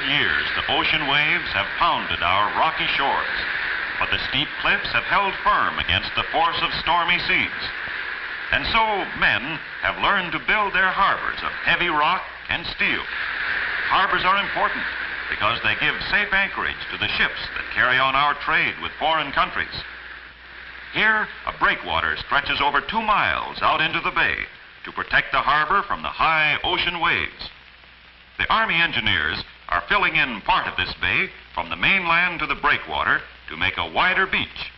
years, the ocean waves have pounded our rocky shores, but the steep cliffs have held firm against the force of stormy seas. And so men have learned to build their harbors of heavy rock and steel. Harbors are important because they give safe anchorage to the ships that carry on our trade with foreign countries. Here, a breakwater stretches over 2 miles out into the bay to protect the harbor from the high ocean waves. The Army engineers are filling in part of this bay from the mainland to the breakwater to make a wider beach.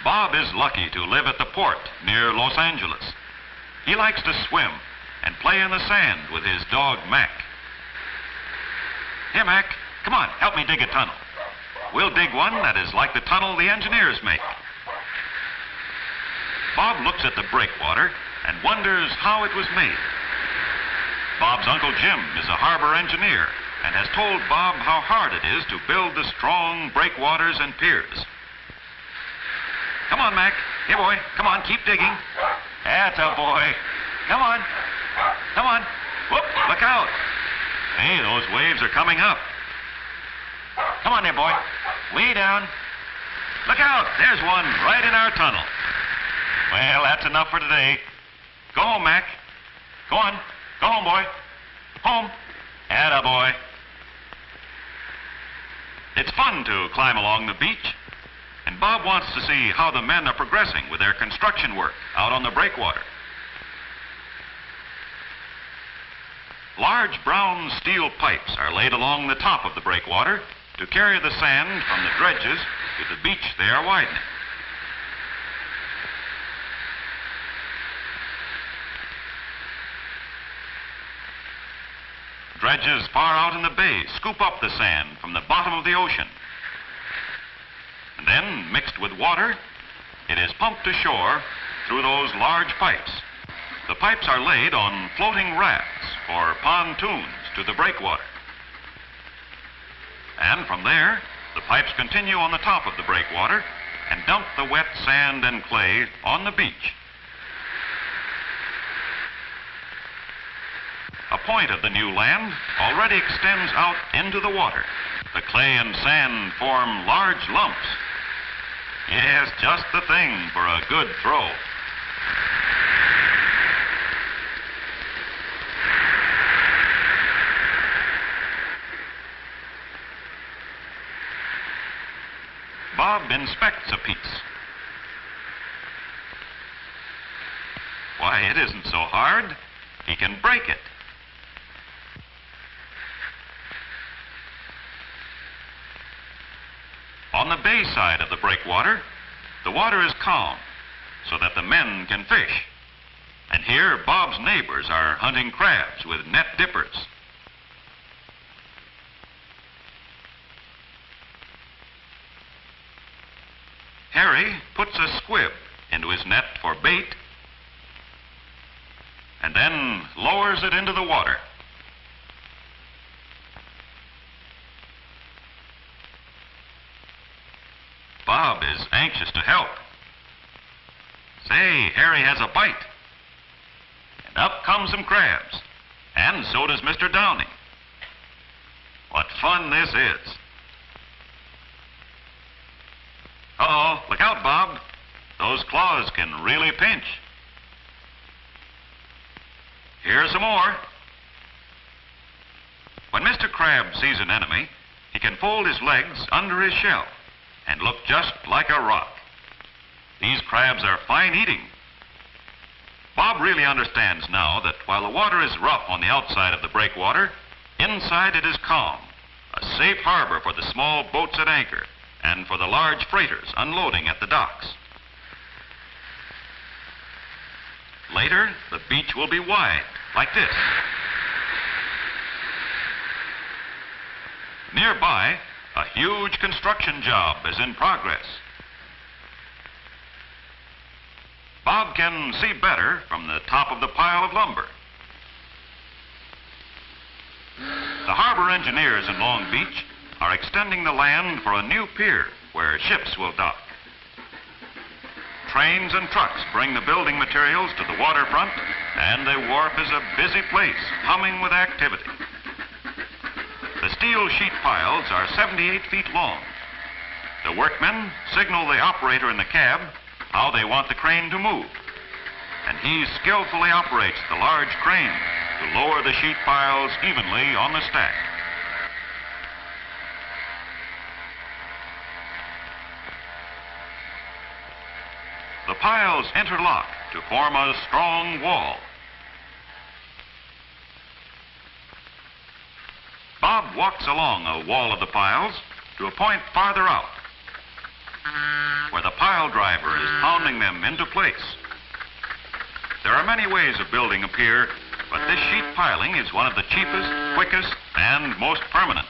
Bob is lucky to live at the port near Los Angeles. He likes to swim and play in the sand with his dog, Mac. Here, Mac, come on, help me dig a tunnel. We'll dig one that is like the tunnel the engineers make. Bob looks at the breakwater and wonders how it was made. Bob's Uncle Jim is a harbor engineer and has told Bob how hard it is to build the strong breakwaters and piers. Come on, Mac. Here, boy. Come on, keep digging. That's a boy. Come on. Come on. Whoop, look out. Hey, those waves are coming up. Come on there, boy. Way down. Look out. There's one right in our tunnel. Well, that's enough for today. Go home, Mac. Go on. Go home, boy. Home. Atta boy. It's fun to climb along the beach, and Bob wants to see how the men are progressing with their construction work out on the breakwater. Large brown steel pipes are laid along the top of the breakwater to carry the sand from the dredges to the beach they are widening. Dredges far out in the bay scoop up the sand from the bottom of the ocean. And then, mixed with water, it is pumped to shore through those large pipes. The pipes are laid on floating rafts or pontoons to the breakwater. And from there, the pipes continue on the top of the breakwater and dump the wet sand and clay on the beach. A point of the new land already extends out into the water. The clay and sand form large lumps. Yes, just the thing for a good throw. Bob inspects a piece. Why, it isn't so hard. He can break it. On the bay side of the breakwater, the water is calm so that the men can fish. And here, Bob's neighbors are hunting crabs with net dippers. Harry puts a squib into his net for bait and then lowers it into the water. Bob is anxious to help. Say, Harry has a bite. And up come some crabs. And so does Mr. Downing. What fun this is. Uh-oh, look out, Bob. Those claws can really pinch. Here's some more. When Mr. Crab sees an enemy, he can fold his legs under his shell and look just like a rock. These crabs are fine eating. Bob really understands now that while the water is rough on the outside of the breakwater, inside it is calm, a safe harbor for the small boats at anchor and for the large freighters unloading at the docks. Later, the beach will be wide, like this. Nearby, a huge construction job is in progress. Bob can see better from the top of the pile of lumber. The harbor engineers in Long Beach are extending the land for a new pier where ships will dock. Trains and trucks bring the building materials to the waterfront and the wharf is a busy place, humming with activity. The steel sheet piles are 78 feet long. The workmen signal the operator in the cab how they want the crane to move, and he skillfully operates the large crane to lower the sheet piles evenly on the stack. The piles interlock to form a strong wall. Bob walks along a wall of the piles to a point farther out, where the pile driver is pounding them into place. There are many ways of building a pier, but this sheet piling is one of the cheapest, quickest, and most permanent.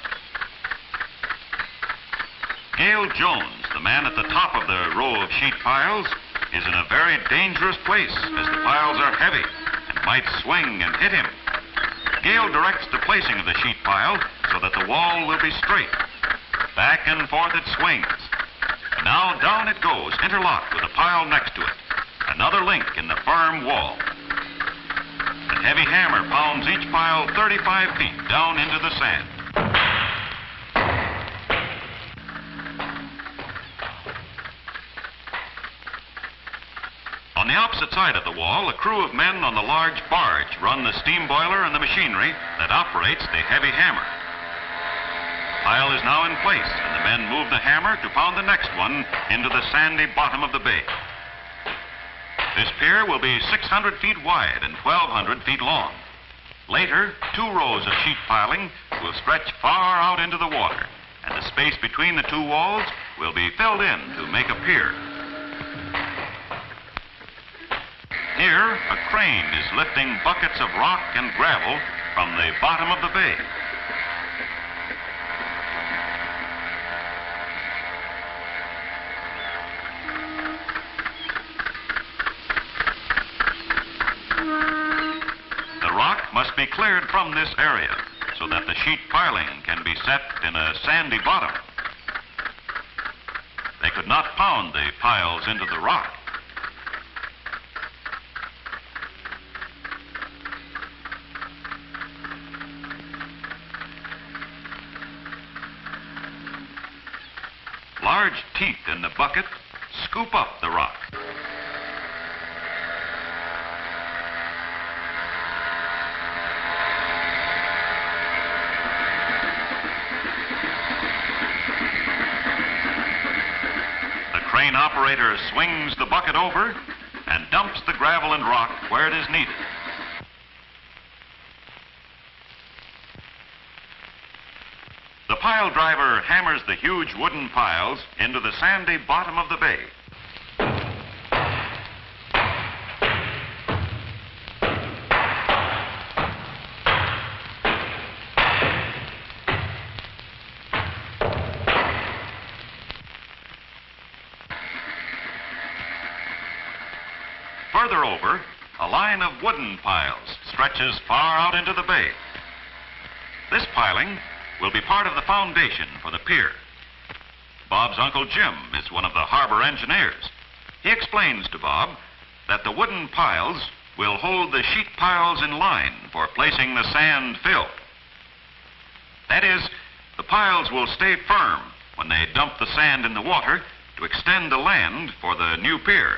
Gale Jones, the man at the top of the row of sheet piles, is in a very dangerous place as the piles are heavy and might swing and hit him. Gale directs the placing of the sheet pile so that the wall will be straight. Back and forth it swings. And now down it goes, interlocked with a pile next to it. Another link in the firm wall. The heavy hammer pounds each pile 35 feet down into the sand. On the opposite side of the wall, a crew of men on the large barge run the steam boiler and the machinery that operates the heavy hammer. The pile is now in place, and the men move the hammer to pound the next one into the sandy bottom of the bay. This pier will be 600 feet wide and 1,200 feet long. Later, 2 rows of sheet piling will stretch far out into the water, and the space between the 2 walls will be filled in to make a pier. Here, a crane is lifting buckets of rock and gravel from the bottom of the bay. The rock must be cleared from this area so that the sheet piling can be set in a sandy bottom. They could not pound the piles into the rock. Large teeth in the bucket scoop up the rock. The crane operator swings the bucket over and dumps the gravel and rock where it is needed. The pile driver hammers the huge wooden piles into the sandy bottom of the bay. Further over, a line of wooden piles stretches far out into the bay. This piling will be part of the foundation for the pier. Bob's Uncle Jim is one of the harbor engineers. He explains to Bob that the wooden piles will hold the sheet piles in line for placing the sand fill. That is, the piles will stay firm when they dump the sand in the water to extend the land for the new pier.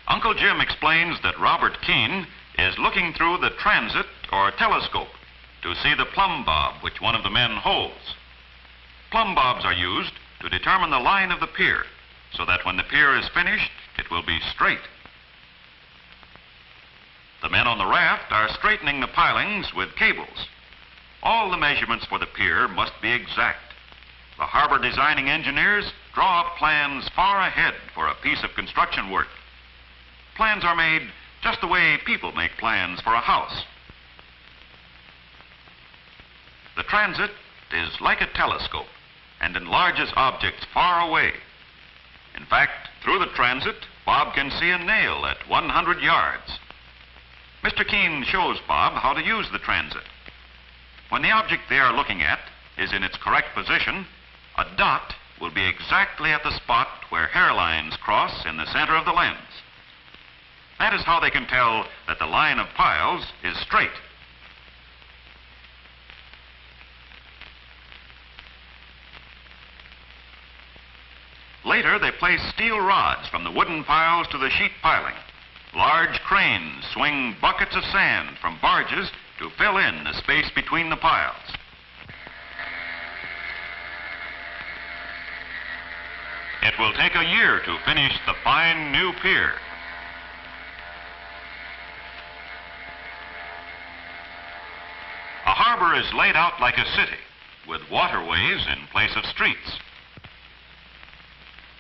Uncle Jim explains that Robert Keene is looking through the transit or telescope to see the plumb bob which one of the men holds. Plumb bobs are used to determine the line of the pier so that when the pier is finished, it will be straight. The men on the raft are straightening the pilings with cables. All the measurements for the pier must be exact. The harbor designing engineers draw up plans far ahead for a piece of construction work. Plans are made just the way people make plans for a house. The transit is like a telescope and enlarges objects far away. In fact, through the transit, Bob can see a nail at 100 yards. Mr. Keene shows Bob how to use the transit. When the object they are looking at is in its correct position, a dot will be exactly at the spot where hairlines cross in the center of the lens. That is how they can tell that the line of piles is straight. Later, they place steel rods from the wooden piles to the sheet piling. Large cranes swing buckets of sand from barges to fill in the space between the piles. It will take a year to finish the fine new pier. A harbor is laid out like a city, with waterways in place of streets.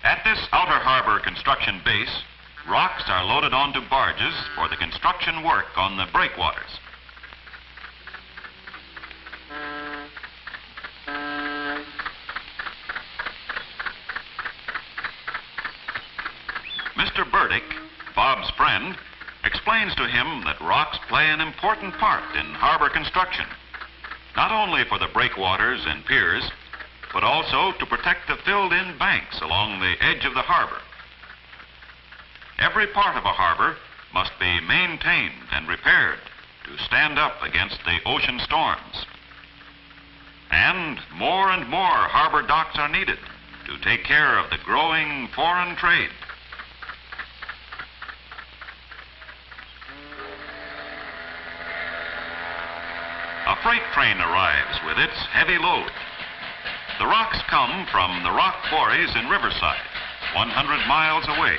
At this outer harbor construction base, rocks are loaded onto barges for the construction work on the breakwaters. Mr. Burdick, Bob's friend, explains to him that rocks play an important part in harbor construction, not only for the breakwaters and piers, but also to protect the filled-in banks along the edge of the harbor. Every part of a harbor must be maintained and repaired to stand up against the ocean storms. And more harbor docks are needed to take care of the growing foreign trade. A freight train arrives with its heavy load. The rocks come from the rock quarries in Riverside, 100 miles away.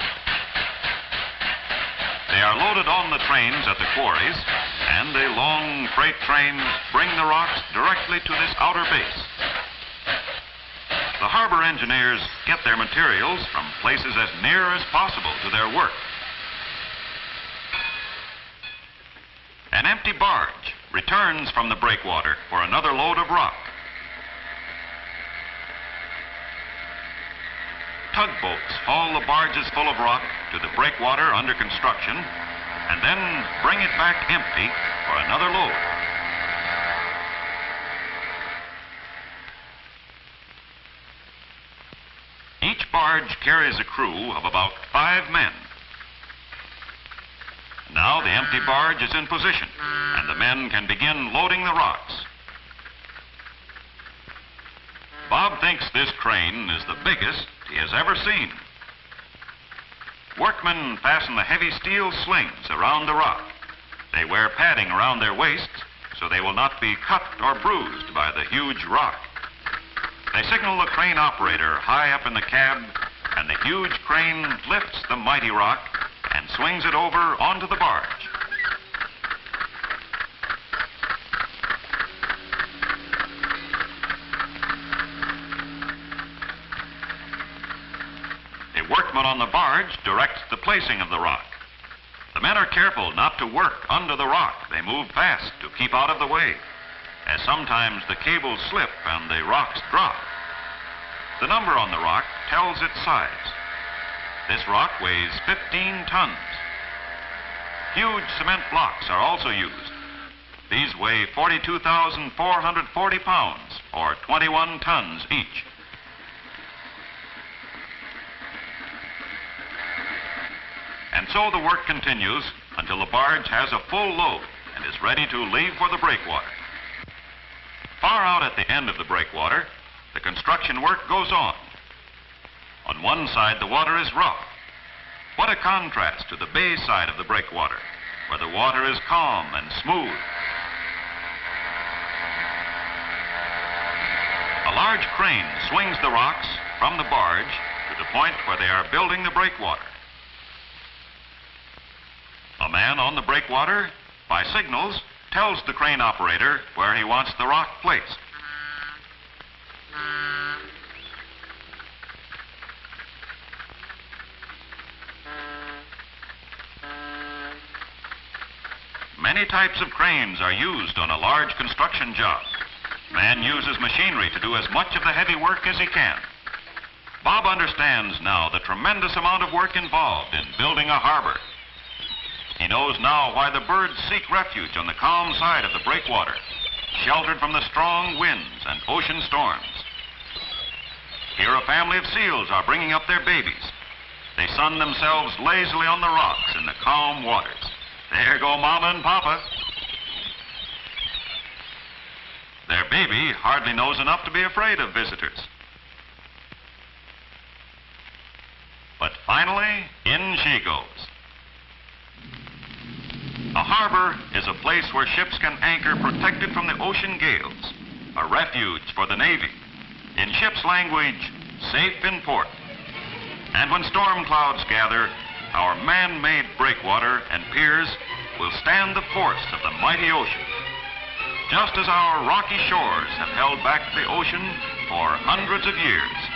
They are loaded on the trains at the quarries, and the long freight trains bring the rocks directly to this outer base. The harbor engineers get their materials from places as near as possible to their work. An empty barge returns from the breakwater for another load of rock. Tugboats haul the barges full of rock to the breakwater under construction and then bring it back empty for another load. Each barge carries a crew of about 5 men. Now the empty barge is in position, and the men can begin loading the rocks. Bob thinks this crane is the biggest he has ever seen. Workmen fasten the heavy steel slings around the rock. They wear padding around their waists so they will not be cut or bruised by the huge rock. They signal the crane operator high up in the cab, and the huge crane lifts the mighty rock and swings it over onto the barge. A workman on the barge directs the placing of the rock. The men are careful not to work under the rock. They move fast to keep out of the way, as sometimes the cables slip and the rocks drop. The number on the rock tells its size. This rock weighs 15 tons. Huge cement blocks are also used. These weigh 42,440 pounds, or 21 tons each. And so the work continues until the barge has a full load and is ready to leave for the breakwater. Far out at the end of the breakwater, the construction work goes on. On one side, the water is rough. What a contrast to the bay side of the breakwater, where the water is calm and smooth. A large crane swings the rocks from the barge to the point where they are building the breakwater. A man on the breakwater, by signals, tells the crane operator where he wants the rock placed. Many types of cranes are used on a large construction job. Man uses machinery to do as much of the heavy work as he can. Bob understands now the tremendous amount of work involved in building a harbor. He knows now why the birds seek refuge on the calm side of the breakwater. sheltered from the strong winds and ocean storms. Here a family of seals are bringing up their babies. They sun themselves lazily on the rocks in the calm waters. There go Mama and Papa. Their baby hardly knows enough to be afraid of visitors. But finally, in she goes. A harbor is a place where ships can anchor protected from the ocean gales, a refuge for the Navy. In ship's language, safe in port. And when storm clouds gather, our man-made breakwater and piers will stand the force of the mighty ocean, just as our rocky shores have held back the ocean for hundreds of years.